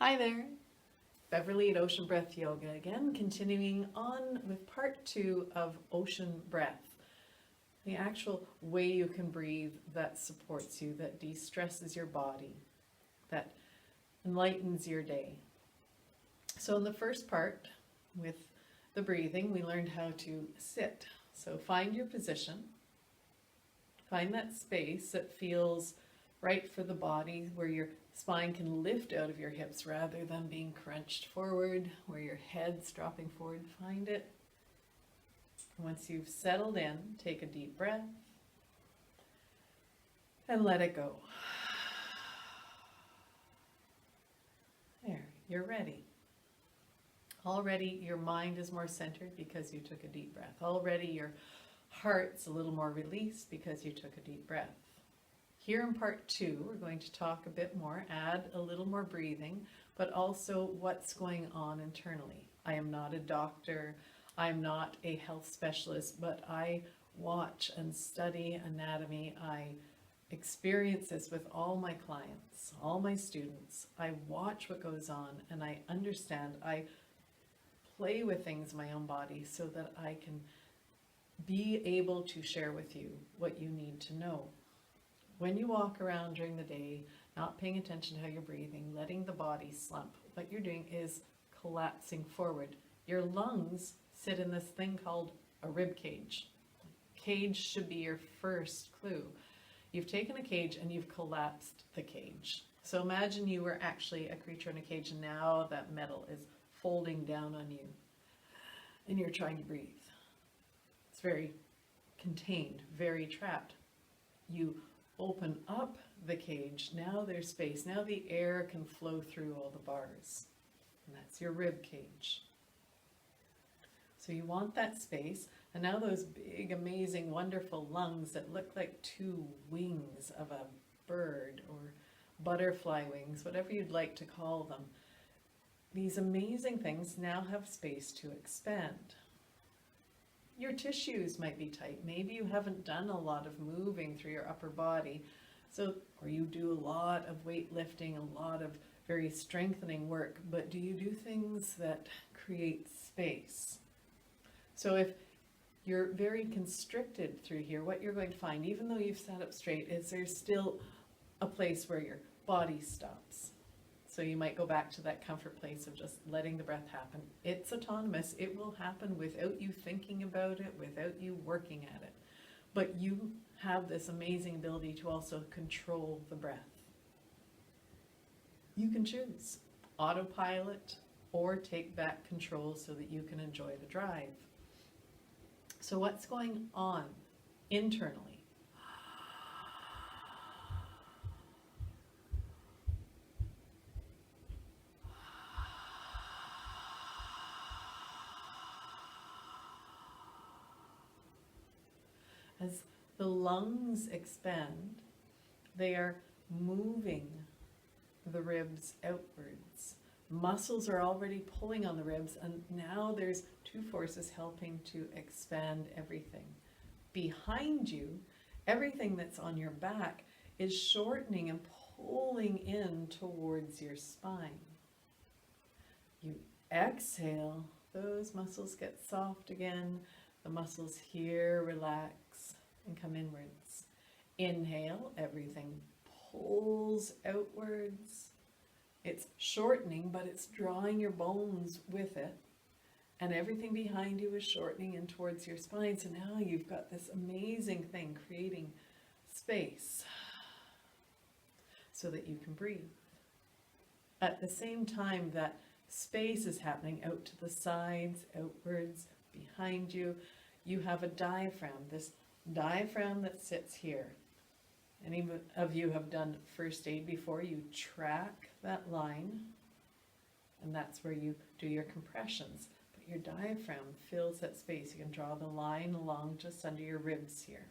Hi there, Beverly at Ocean Breath Yoga again, continuing on with part 2 of Ocean Breath. The actual way you can breathe that supports you, that de-stresses your body, that enlightens your day. So in the first part, with the breathing, we learned how to sit. So find your position, find that space that feels right for the body, where your spine can lift out of your hips rather than being crunched forward, where your head's dropping forward. Find it. Once you've settled in, take a deep breath and let it go. There, you're ready. Already your mind is more centered because you took a deep breath. Already your heart's a little more released because you took a deep breath. Here in part 2, we're going to talk a bit more, add a little more breathing, but also what's going on internally. I am not a doctor, I'm not a health specialist, but I watch and study anatomy. I experience this with all my clients, all my students. I watch what goes on and I understand. I play with things in my own body so that I can be able to share with you what you need to know. When you walk around during the day, not paying attention to how you're breathing, letting the body slump, what you're doing is collapsing forward. Your lungs sit in this thing called a rib cage. Cage should be your first clue. You've taken a cage and you've collapsed the cage. So imagine you were actually a creature in a cage and now that metal is folding down on you and you're trying to breathe. It's very contained, very trapped. You open up the cage, now there's space, now the air can flow through all the bars, and that's your rib cage. So you want that space, and now those big, amazing, wonderful lungs that look like two wings of a bird or butterfly wings, whatever you'd like to call them, these amazing things now have space to expand. Your tissues might be tight. Maybe you haven't done a lot of moving through your upper body, or you do a lot of weightlifting, a lot of very strengthening work, but do you do things that create space? So if you're very constricted through here, what you're going to find, even though you've sat up straight, is there's still a place where your body stops. So you might go back to that comfort place of just letting the breath happen. It's autonomous. It will happen without you thinking about it, without you working at it. But you have this amazing ability to also control the breath. You can choose autopilot or take back control so that you can enjoy the drive. So what's going on internally? As the lungs expand, they are moving the ribs outwards. Muscles are already pulling on the ribs, and now there's two forces helping to expand everything. Behind you, everything that's on your back is shortening and pulling in towards your spine. You exhale, those muscles get soft again. The muscles here relax and come inwards. Inhale, everything pulls outwards. It's shortening, but it's drawing your bones with it. And everything behind you is shortening in towards your spine. So now you've got this amazing thing creating space so that you can breathe. At the same time that space is happening out to the sides, outwards, behind you, you have a diaphragm, this diaphragm that sits here. Any of you have done first aid before, you track that line, and that's where you do your compressions. But your diaphragm fills that space. You can draw the line along just under your ribs here.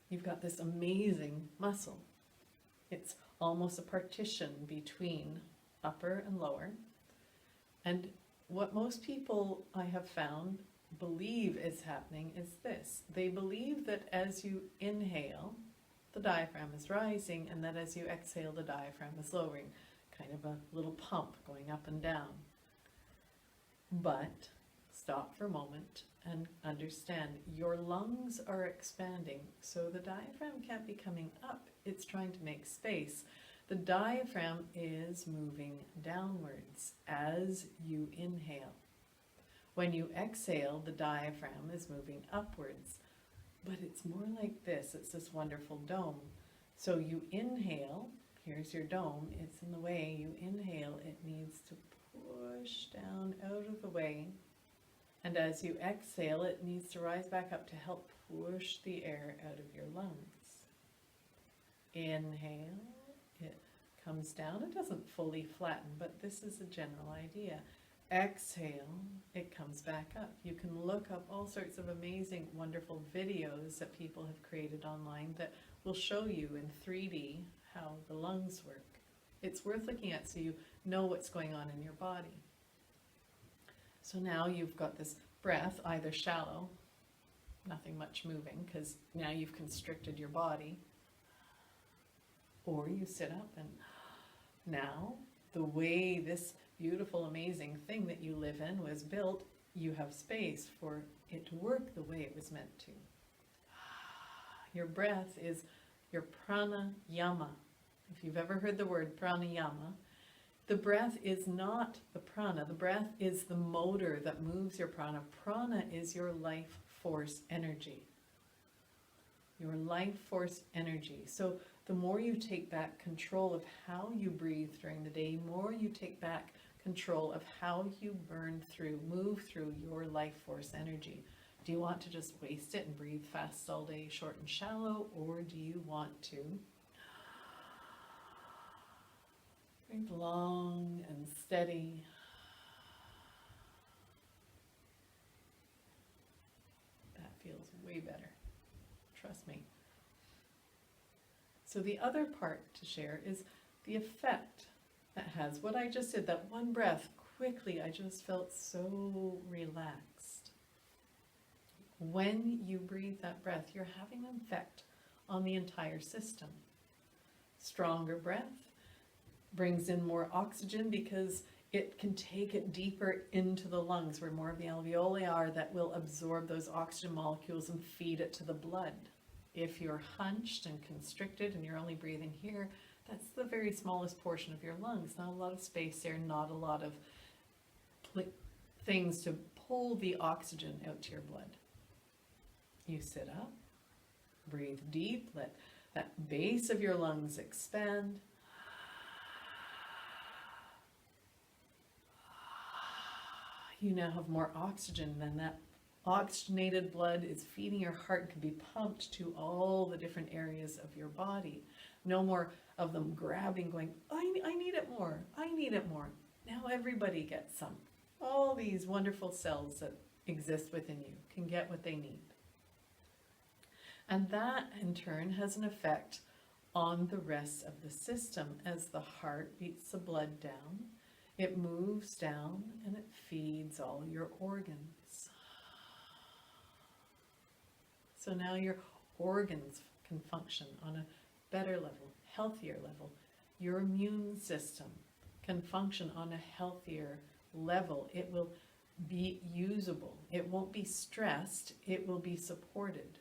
You've got this amazing muscle. It's almost a partition between upper and lower. And what most people I have found believe is happening is this. They believe that as you inhale, the diaphragm is rising, and that as you exhale, the diaphragm is lowering. kind of a little pump going up and down. But stop for a moment and understand your lungs are expanding, so the diaphragm can't be coming up, it's trying to make space. The diaphragm is moving downwards as you inhale. When you exhale, the diaphragm is moving upwards, but it's more like this, it's this wonderful dome. So you inhale, here's your dome, it's in the way, you inhale, it needs to push down out of the way. And as you exhale, it needs to rise back up to help push the air out of your lungs. Inhale, it comes down. It doesn't fully flatten, but this is a general idea. Exhale, it comes back up. You can look up all sorts of amazing, wonderful videos that people have created online that will show you in 3D how the lungs work. It's worth looking at so you know what's going on in your body. So now you've got this breath, either shallow, nothing much moving, because now you've constricted your body, or you sit up and now the way this beautiful, amazing thing that you live in was built, you have space for it to work the way it was meant to. Your breath is your pranayama. If you've ever heard the word pranayama, the breath is not the prana. The breath is the motor that moves your prana. Prana is your life force energy. Your life force energy. So the more you take back control of how you breathe during the day, more you take back control of how you move through your life force energy. Do you want to just waste it and breathe fast all day, short and shallow, or do you want to breathe long and steady? That feels way better. Trust me. So the other part to share is the effect that has. What I just did, that one breath, quickly, I just felt so relaxed. When you breathe that breath, you're having an effect on the entire system. Stronger breath brings in more oxygen because it can take it deeper into the lungs where more of the alveoli are that will absorb those oxygen molecules and feed it to the blood. If you're hunched and constricted and you're only breathing here, that's the very smallest portion of your lungs. Not a lot of space there, not a lot of things to pull the oxygen out to your blood. You sit up, breathe deep, let that base of your lungs expand. You now have more oxygen, and that oxygenated blood is feeding your heart and can be pumped to all the different areas of your body. No more of them grabbing, going, I need it more, I need it more. Now everybody gets some. All these wonderful cells that exist within you can get what they need. And that in turn has an effect on the rest of the system. As the heart beats the blood down, it moves down and it feeds all your organs. So now your organs can function on a better level, healthier level. Your immune system can function on a healthier level. It will be usable. It won't be stressed. It will be supported.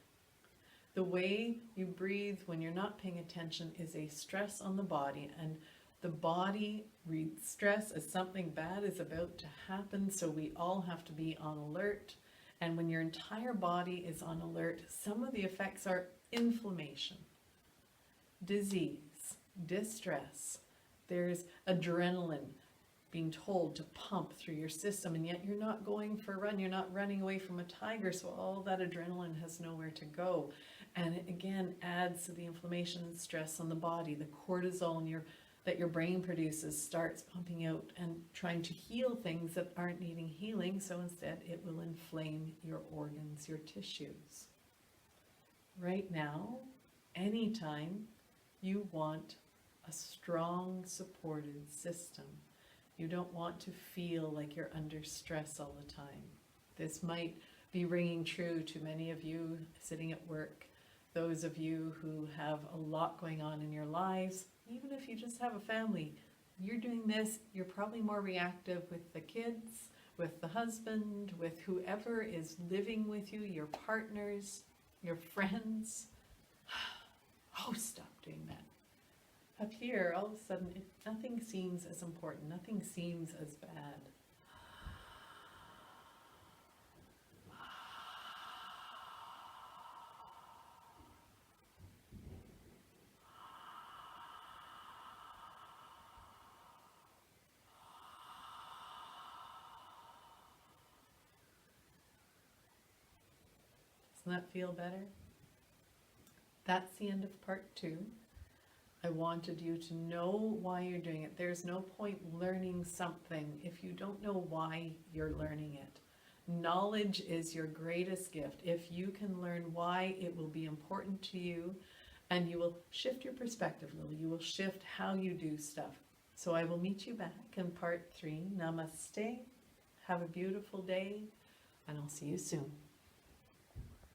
The way you breathe when you're not paying attention is a stress on the body, and the body reads stress as something bad is about to happen, so we all have to be on alert. And when your entire body is on alert, some of the effects are inflammation, disease, distress. There's adrenaline being told to pump through your system, and yet you're not going for a run. You're not running away from a tiger, so all that adrenaline has nowhere to go. And it again adds to the inflammation and stress on the body. The cortisol that your brain produces starts pumping out and trying to heal things that aren't needing healing, so instead it will inflame your organs, your tissues. Right now, anytime you want a strong, supported system, you don't want to feel like you're under stress all the time. This might be ringing true to many of you sitting at work, those of you who have a lot going on in your lives. Even if you just have a family, you're doing this, you're probably more reactive with the kids, with the husband, with whoever is living with you, your partners, your friends. Oh, stop doing that. Up here, all of a sudden, nothing seems as important, nothing seems as bad. Doesn't that feel better? That's the end of part 2. I wanted you to know why you're doing it. There's no point learning something if you don't know why you're learning it. Knowledge is your greatest gift. If you can learn why, it will be important to you, and you will shift your perspective, Lily. You will shift how you do stuff. So I will meet you back in part 3. Namaste. Have a beautiful day, and I'll see you soon.